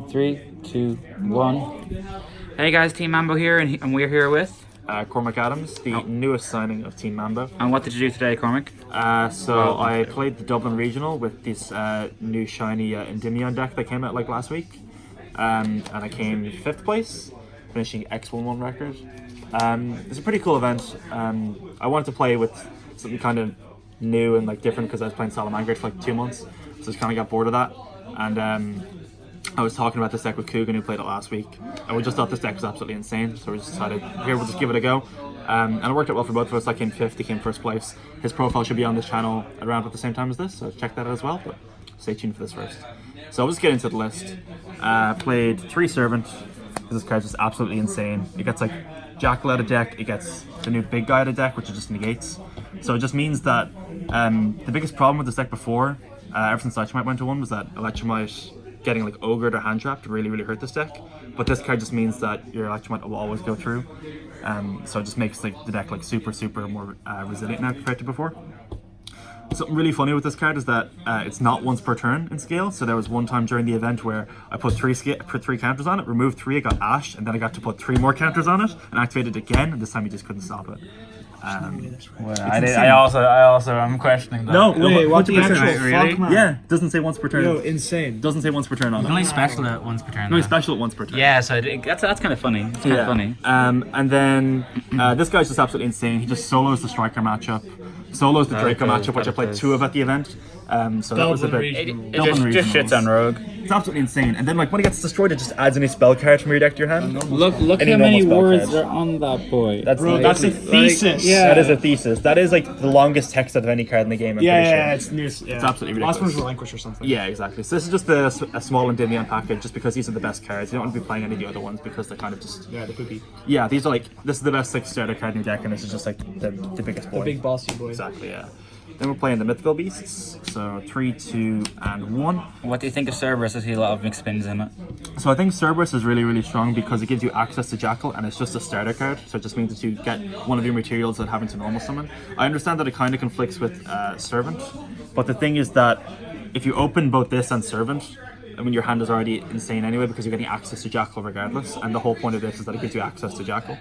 3, 2, 1. Hey guys, Team Mambo here, and we're here with. Cormac Adams, the newest signing of Team Mambo. And what did you do today, Cormac? I played the Dublin Regional with this new shiny Endymion deck that came out like last week. And I came 5th place, finishing X11 record. It's a pretty cool event. I wanted to play with something kind of new and like different because I was playing Salamangreat for like 2 months. So I kind of got bored of that. And I was talking about this deck with Coogan, who played it last week, and we just thought this deck was absolutely insane, so we just decided, here, we'll just give it a go. And it worked out well for both of us. I came 5th, he came 1st place. His profile should be on this channel around at the same time as this, so check that out as well, but stay tuned for this first. So I'll just get into the list. Played 3 Servant, because this card's just absolutely insane. It gets like Jackal out of deck, it gets the new big guy out of deck, which is just negates. So it just means that the biggest problem with this deck before, ever since Electromite went to 1, was that Electromite getting like ogred or hand trapped really hurt this deck, but this card just means that your Electromite will always go through, so it just makes like the deck like super more resilient now compared to before. Something really funny with this card is that it's not once per turn in scale. So there was one time during the event where I put 3 counters on it, removed 3, it got ashed, and then I got to put 3 more counters on it and activated it again, and this time you just couldn't stop it. Well, I also I'm questioning that. No, wait, what the actual really? fuck, man? Yeah, doesn't say once per turn. Yo, insane. Doesn't say once per turn on Only it. special at once per turn. No, though. it's special at once per turn. Yeah, so that's kind of funny. It's kind of funny. And then this guy's just absolutely insane. He just solos the Striker matchup, solos the Draco matchup, which I played 2 of at the event. So that was a bit. It Dublin just shits on Rogue. It's absolutely insane. And then like when it gets destroyed, it just adds any spell card from your deck to your hand. Look Any how many normal spell words cards. are on that boy. That's That's a thesis. yeah. That is a thesis. That is like the longest text out of any card in the game. I'm pretty sure. It's news. Yeah. It's absolutely Last ridiculous. one's Relinquish or something. Yeah, exactly. So this is just a small Endymion package, just because these are the best cards. You don't want to be playing any of the other ones because they're kind of just. Yeah, the poopy. Yeah, these are like this is the best like starter card in your deck, and this is just like the biggest boy. The big bossy boy. Exactly. Yeah. Then we're playing the Mythical Beasts. So 3, 2, and 1. What do you think of Cerberus? I see a lot of mixed spins in it. So I think Cerberus is really strong because it gives you access to Jackal, and it's just a starter card. So it just means that you get one of your materials without having to normal summon. I understand that it kind of conflicts with Servant, but the thing is that if you open both this and Servant, I mean, your hand is already insane anyway because you're getting access to Jackal regardless, and the whole point of this is that it gives you access to Jackal.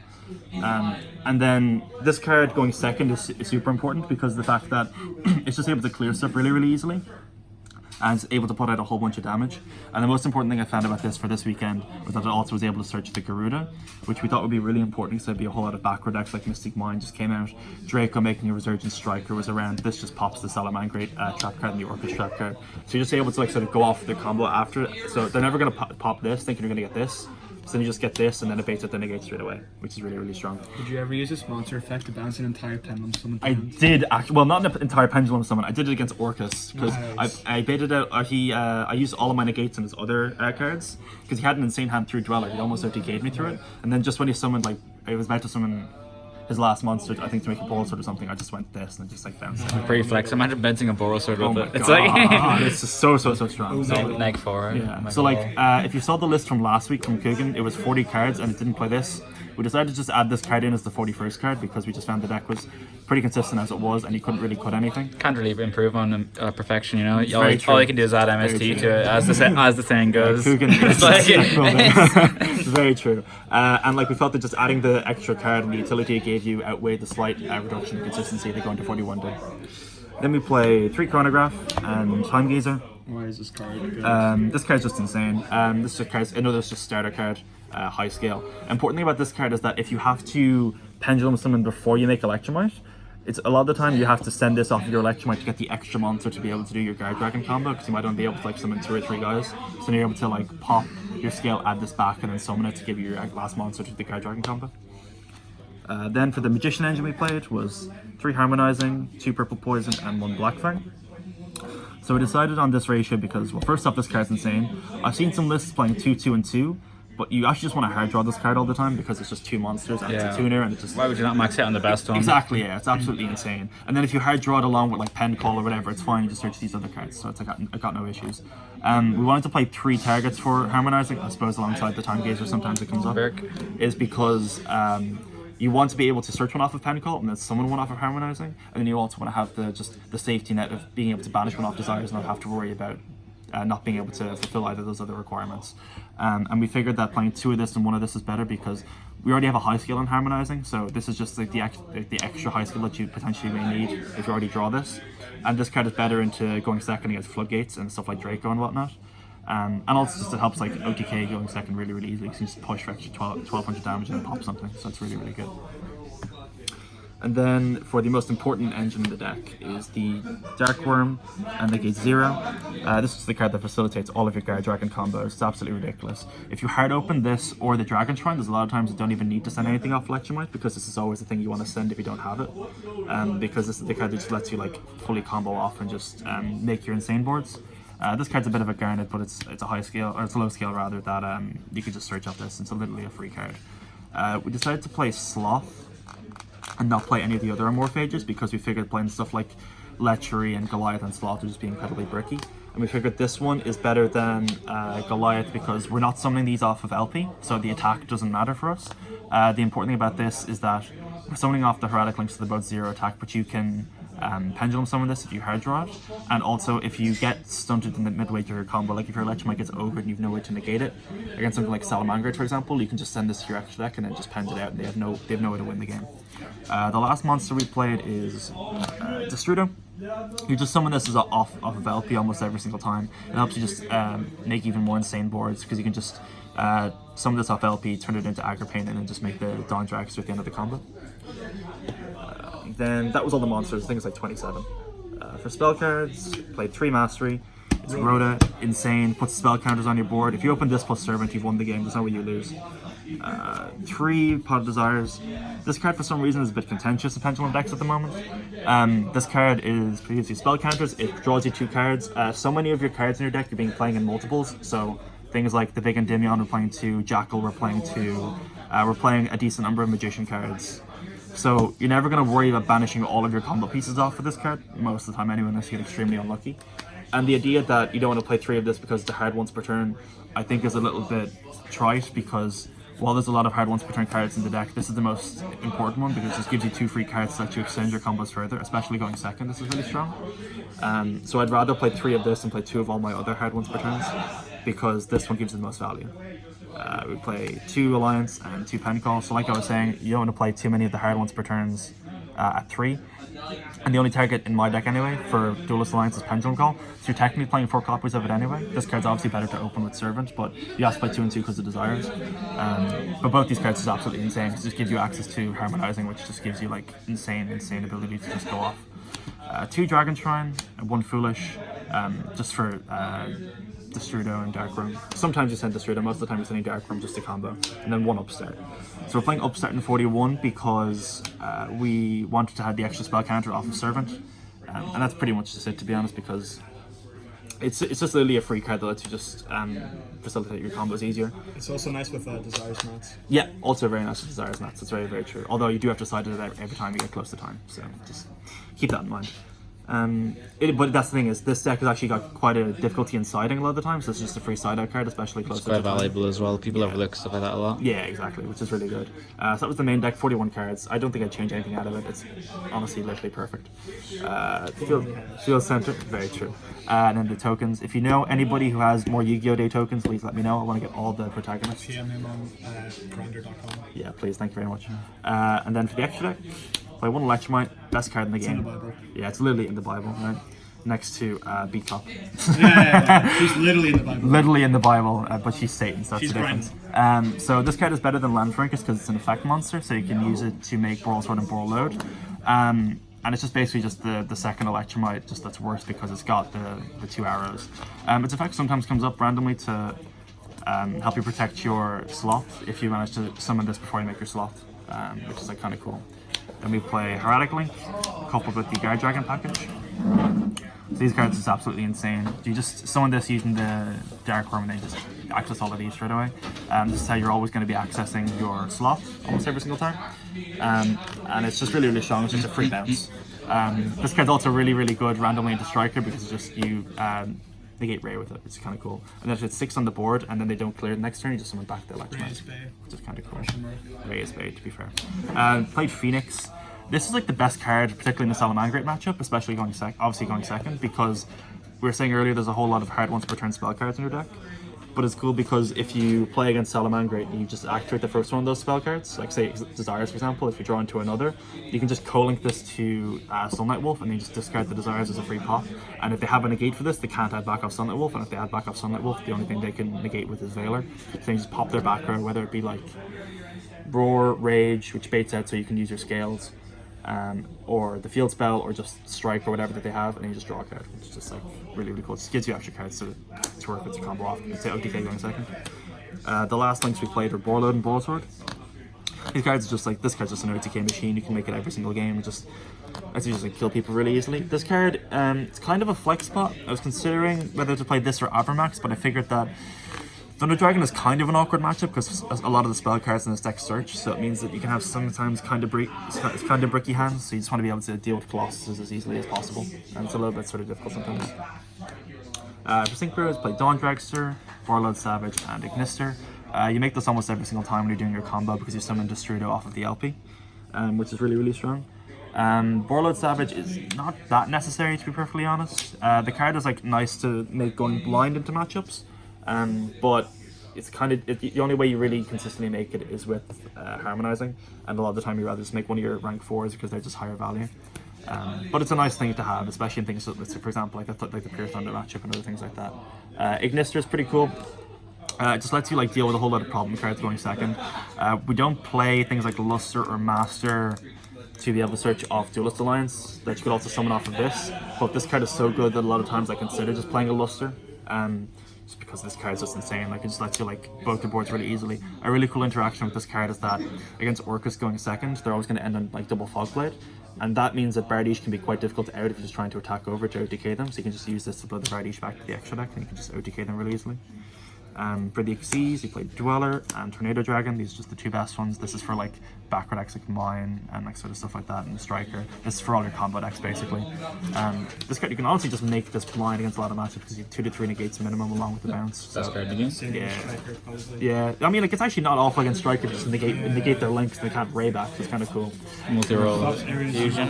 And then this card going second is super important because of the fact that it's just able to clear stuff really easily, and it's able to put out a whole bunch of damage. And the most important thing I found about this for this weekend was that it also was able to search the Garuda, which we thought would be really important because there'd be a whole lot of backward decks like Mystic Mind just came out, Draco making a Resurgent Striker was around, this just pops the Salamangreat trap card and the Orcus trap card. So you're just able to like sort of go off the combo after it. So they're never going to pop this thinking you're going to get this. So then you just get this and then it baits out the negate straight away, which is really strong. Did you ever use this monster effect to bounce an entire pendulum summon? I did actually, well, not an entire pendulum summon. I did it against Orcus because Nice. I baited out. I used all of my negates in his other cards because he had an insane hand through Dweller. He almost OTK'd me through it, and then just when he summoned, like I was about to summon his last monster, I think to make a Boros Sword or something, I just went this and it just like bounced. Pretty flex. Imagine bouncing a Boros Sword Oh with my it. It's god, like it's just so strong. So, neg 4. yeah. So like, if you saw the list from last week from Coogan, it was 40 cards and it didn't play this. We decided to just add this card in as the 41st card because we just found the deck was pretty consistent as it was, and you couldn't really cut anything. Can't really improve on perfection, you know. very All true. you can do is add MST Very to true. it, as the saying goes. Coogan It's like, it's very true. And like we felt that just adding the extra card and the utility it gave you outweighed the slight reduction in consistency they go into 41 did. Then we play 3 Chronograph and Time Gazer. Why is this card good? This card's just insane. This is just another just starter card, high scale. Important thing about this card is that if you have to Pendulum Summon before you make Electromite, it's a lot of the time you have to send this off of your Electromite to get the extra monster to be able to do your Guard Dragon combo, because you might only be able to like summon 2 or 3 guys. So then you're able to like pop your scale, add this back, and then summon it to give you your last monster to the Guard Dragon combo. Then for the Magician engine we played was 3 Harmonizing, 2 Purple Poison, and 1 Black Fang. So we decided on this ratio because, well, first off, this card's insane. I've seen some lists playing 2, 2, and 2, but you actually just want to hard draw this card all the time because it's just 2 monsters and it's a tuner and it just... why would you not max out on the best one? Exactly, yeah, it's absolutely insane. And then if you hard draw it along with like Pen Call or whatever, it's fine, you just search these other cards, so it's like, I got no issues. We wanted to play 3 targets for Harmonizing, I suppose alongside the Time Gazer, sometimes it comes up, is because you want to be able to search one off of Pen Call and then summon one off of Harmonizing, and then you also want to have the safety net of being able to banish one off Desires and not have to worry about not being able to fulfill either of those other requirements. And we figured that playing 2 of this and 1 of this is better because we already have a high skill in harmonizing, so this is just like the extra high skill that you potentially may need if you already draw this. And this card is better into going second against Floodgates and stuff like Draco and whatnot. And also just it helps like OTK going second really, really easily because you just push for extra 1200 damage and pop something, so it's really, really good. And then for the most important engine in the deck is the Dark Worm and the Gate 0. This is the card that facilitates all of your Guard Dragon combos. It's absolutely ridiculous. If you hard open this or the Dragon Shrine, there's a lot of times you don't even need to send anything off Electromite because this is always the thing you want to send if you don't have it. Because this is the card that just lets you like fully combo off and just make your insane boards. This card's a bit of a garnet, but it's a high scale, or it's a low scale rather, that you can just search up this. It's literally a free card. We decided to play Sloth and not play any of the other Amorphages because we figured playing stuff like Lechery and Goliath and Sloth would just be incredibly bricky. And we figured this one is better than Goliath because we're not summoning these off of LP, so the attack doesn't matter for us. The important thing about this is that we're summoning off the Heretic Links to the both 0 attack, but you can pendulum summon this if you hard draw it, and also if you get stunted in the midway through your combo, like if your Electromite gets ogred and you've no way to negate it against something like Salamangreat, for example, you can just send this to your extra deck and then just pend it out, and they have no way to win the game. The last monster we played is Destrudo. You just summon this as off of LP almost every single time. It helps you just make even more insane boards because you can just summon this off LP, turn it into Aggro Pain, and then just make the Dawn Dragster at the end of the combo. Then that was all the monsters. I think it's like 27. For spell cards, played 3 Mastery. It's Rhoda, insane, puts spell counters on your board. If you open this plus Servant, you've won the game. There's no way you lose. 3 Pot of Desires. This card for some reason is a bit contentious in Pendulum decks at the moment. This card is gives you spell counters. It draws you 2 cards. So many of your cards in your deck you're being playing in multiples. So things like the Big Endymion we're playing 2, Jackal we're playing 2. We're playing a decent number of Magician cards. So you're never going to worry about banishing all of your combo pieces off of this card, most of the time anyway, unless you get extremely unlucky. And the idea that you don't want to play 3 of this because it's a hard once per turn, I think is a little bit trite, because while there's a lot of hard once per turn cards in the deck, this is the most important one because it just gives you 2 free cards that let you extend your combos further, especially going second. This is really strong. So I'd rather play 3 of this and play 2 of all my other hard once per turns, because this one gives you the most value. We play 2 Alliance and 2 Pencall, so like I was saying, you don't want to play too many of the hard ones per turns at 3. And the only target in my deck anyway for Duelist Alliance is Pendulum Call, so you're technically playing 4 copies of it anyway. This card's obviously better to open with Servant, but you have to play 2 and 2 because of Desires. But both these cards is absolutely insane because it just gives you access to Harmonizing, which just gives you like insane ability to just go off. 2 Dragon Shrine, 1 Foolish, just for Destrudo and Dark Worm. Sometimes you send Destrudo, most of the time you're sending Dark Worm just to combo, and then 1 Upstart. So we're playing Upstart in 41 because we wanted to have the extra spell counter off of Servant, and that's pretty much just it, to be honest, because it's just literally a free card that lets you just facilitate your combos easier. It's also nice with Desires Mats. Yeah, also very nice with Desires Mats. That's very, very true. Although you do have to side it out every time you get close to time, so just keep that in mind. But that's the thing, is this deck has actually got quite a difficulty in siding a lot of the time, so it's just a free side out card, especially close to It's quite valuable as well. People overlook stuff like that a lot. Yeah, exactly, which is really good. So that was the main deck, 41 cards. I don't think I'd change anything out of it. It's honestly literally perfect. Field Center, very true. And then the tokens. If you know anybody who has more Yu-Gi-Oh! Day tokens, please let me know. I want to get all the protagonists. PM him on grinder.com. Yeah, please, thank you very much. And then for the extra deck, play 1 Electromite, best card in the game. in the Bible. Yeah, it's literally in the Bible, right? Next to Beatcop. Yeah. She's literally in the Bible. Literally in the Bible, but she's Satan, so that's She's the difference. So this card is better than Land Frankers because it's an effect monster, so you can use it to make Boral Sword and Boral Load. And it's just basically just the second Electromite, just that's worse because it's got the 2 arrows. Its effect sometimes comes up randomly to help you protect your Sloth if you manage to summon this before you make your Sloth, which is like kind of cool. Then we play Heretic Link, coupled with the Guard Dragon package. So these cards is absolutely insane. You just summon this using the Dark Worm and then just access all of these straight away. This is how you're always going to be accessing your Sloth almost every single time. And it's just really, really strong. It's just a free bounce. This card's also really, really good randomly into Striker because it's just you negate Ray with it. It's kind of cool. And then if it's 6 on the board and then they don't clear the next turn, you just summon back the Electromite, which is kind of cool. Ray is Bay, to be fair. Played Phoenix. This is like the best card, particularly in the Salamangreat matchup, especially going second, because we were saying earlier, there's a whole lot of hard once per turn spell cards in your deck. But it's cool because if you play against Salamangreat and you just activate the first one of those spell cards, like say Desires for example, if you draw into another, you can just co-link this to Sunlight Wolf and then just discard the Desires as a free pop. And if they have a negate for this, they can't add back off Sunlight Wolf, and if they add back off Sunlight Wolf, the only thing they can negate with is Veiler. So they just pop their back row, whether it be like Roar, Rage, which baits out so you can use your scales, or the field spell, or just strike or whatever that they have, and then you just draw a card, which is just like really, really cool. It just gives you extra cards to work with your combo off. Let's say OTK going second. The last links we played were Borload and Broadsword. These cards are just like, this card's just an OTK machine. You can make it every single game. It just lets you just like kill people really easily. This card, it's kind of a flex spot. I was considering whether to play this or Avermax, but I figured that Thunder Dragon is kind of an awkward matchup because a lot of the spell cards in this deck search, so it means that you can have sometimes kind of bricky hands, so you just want to be able to deal with Colossuses as easily as possible, and it's a little bit sort of difficult sometimes. For Synchros, play Dawn Dragster, Warlord Savage, and Ignister. You make this almost every single time when you're doing your combo because you summon Destrudo off of the LP, which is really, really strong. Warlord Savage is not that necessary, to be perfectly honest. The card is like nice to make going blind into matchups. But it's kind of the only way you really consistently make it is with harmonizing, and a lot of the time you rather just make one of your rank 4s because they're just higher value. But it's a nice thing to have, especially in things like, for example, like the Pure Thunder matchup and other things like that. Ignister is pretty cool. It just lets you like deal with a whole lot of problem cards going second. We don't play things like Luster or Master to be able to search off Duelist Alliance that you could also summon off of this, but this card is so good that a lot of times I consider just playing a Luster. Just because this card is just insane, like it just lets you like both the boards really easily. A really cool interaction with this card is that against Orcus going second, they're always going to end on like double Fogblade, and that means that Bardiche can be quite difficult to out if you're just trying to attack over to OTK them, so you can just use this to blow the Bardiche back to the extra deck and you can just OTK them really easily. For the Xyz, you play Dweller and Tornado Dragon. These are just the two best ones. This is for like backward decks like Mine and like sort of stuff like that, and the Striker. This is for all your combo decks basically. This card, you can honestly just make this blind against a lot of matchups because you have 2 to 3 negates minimum along with the bounce. Best card in the game. Yeah, I mean like it's actually not awful against Striker, just to negate their links and they can't Ray back. It's kind of cool. Multi-roll fusion.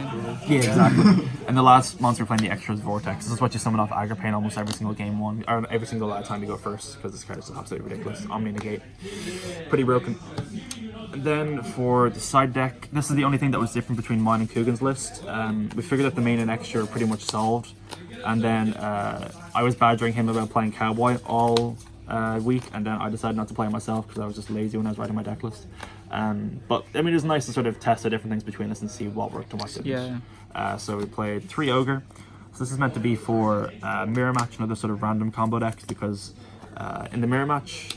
Yeah, exactly. And the last monster we're playing the Extras Vortex. This is what you summon off Agripane almost every single game one, or every single time you go first, because this card is absolutely ridiculous. Omni Negate. Pretty broken. And then for the side deck, this is the only thing that was different between mine and Coogan's list. We figured that the main and extra are pretty much solved. And then I was badgering him about playing Cowboy all week, and then I decided not to play it myself because I was just lazy when I was writing my deck list. But I mean, it was nice to sort of test the different things between us and see what worked and what didn't. Yeah. So we played 3 Ogre. So this is meant to be for Mirror Match and other sort of random combo decks, because in the Mirror Match,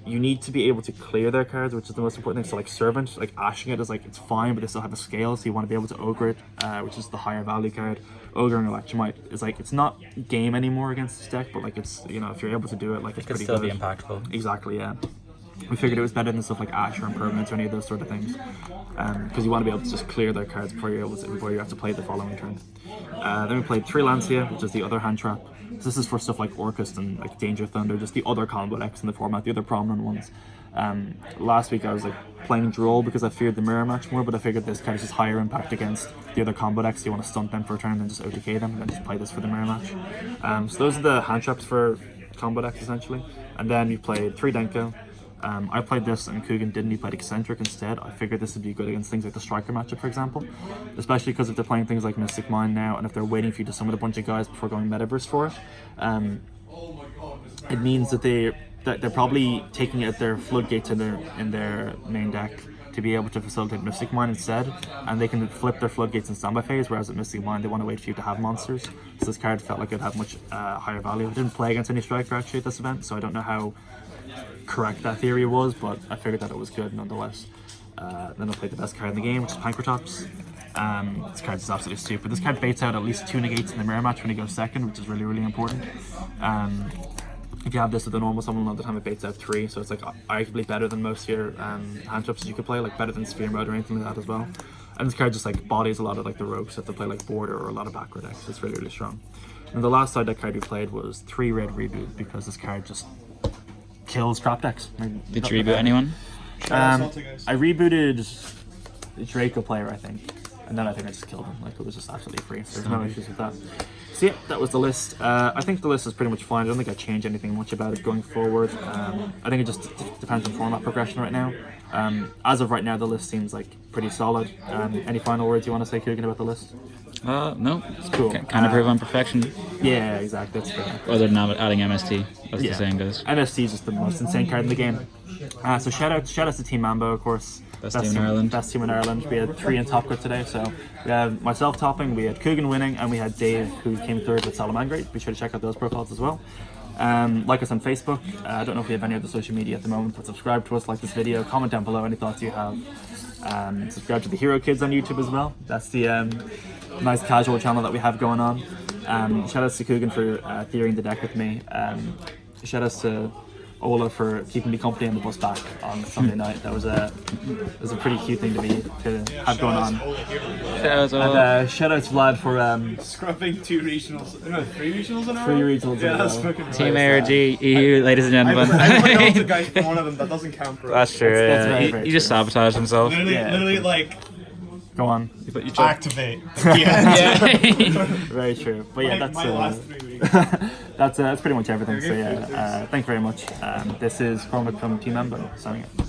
you need to be able to clear their cards, which is the most important thing. So like Servant, like ashing it is like, it's fine, but they still have a scale, so you want to be able to Ogre it, which is the higher value card. Ogre and Electromite is like, it's not game anymore against this deck, but like it's, you know, if you're able to do it, like it's Could pretty still good. be impactful. Exactly, yeah. We figured it was better than stuff like Asher and Permanence or any of those sort of things, because you want to be able to just clear their cards before you have to play the following turn. Then we played 3 Lancia, which is the other hand trap. So this is for stuff like Orcus and like Danger Thunder, just the other combo decks in the format, the other prominent ones. Last week I was like playing Droll because I feared the Mirror Match more, but I figured this card is just higher impact against the other combo decks. So you want to stunt them for a turn and then just OTK them and then just play this for the Mirror Match. So those are the hand traps for combo decks essentially. And then you played 3 Denko. I played this and Coogan didn't. He played Eccentric instead. I figured this would be good against things like the Striker matchup, for example. Especially because if they're playing things like Mystic Mine now, and if they're waiting for you to summon a bunch of guys before going Metaverse for it, it means that they're probably taking out their floodgates in their main deck to be able to facilitate Mystic Mine instead, and they can flip their floodgates in standby phase, whereas at Mystic Mine they want to wait for you to have monsters. So this card felt like it'd have much higher value. I didn't play against any Striker actually at this event, so I don't know how correct that theory was, but I figured that it was good nonetheless. Then I played the best card in the game, which is Pankratops. This card is absolutely stupid. This card baits out at least 2 negates in the Mirror Match when he goes second, which is really, really important. If you have this with the normal summon, a lot of the time it baits out 3, so it's like arguably better than most of your hand traps you could play, like better than Sphere Mode or anything like that as well. And this card just like bodies a lot of like the rogues that they play like Border or a lot of backward decks. It's really, really strong. And the last side deck card we played was 3 Red Reboot, because this card just kills trap decks. Did you reboot anyone? I rebooted Draco player, I think. and then I think I just killed him. Like, it was just absolutely free. So there's no issues with that. So yeah, that was the list. I think the list is pretty much fine. I don't think I change anything much about it going forward. I think it just depends on format progression right now. As of right now, the list seems like pretty solid. Any final words you want to say, Coogan, about the list? No. It's cool. Can't improve on perfection. Yeah, exactly. That's fair. Other than adding MST, as the saying goes. MST is just the most insane card in the game. So shout out to Team Mambo, of course. Best team in Ireland. Best team in Ireland. We had 3 in Top Cut today. So we had myself topping, we had Coogan winning, and we had Dave, who came third with Salamangreat. Be sure to check out those profiles as well. Like us on Facebook. I don't know if we have any other social media at the moment, but subscribe to us, like this video, comment down below any thoughts you have. Subscribe to the Hero Kids on YouTube as well. That's the nice casual channel that we have going on. Shout out to Coogan for theorying the deck with me. Shout out to Ola for keeping me company on the bus back on Sunday night. That was a pretty cute thing to have going on. And shout out to Vlad for Scrubbing 2 regionals, no, 3 regionals in a row? 3 regionals. Yeah, that's fucking Team nice. ARG, EU, ladies and gentlemen. Everyone knows the guy from one of them, that doesn't count for That's us. true. That's Yeah. very, very He just sabotaged himself. Literally like, Go on. activate. Yeah. Very true. But yeah, my last 3 weeks. that's pretty much everything. So yeah, thank you very much. This is Cormac from Team Mambo signing out.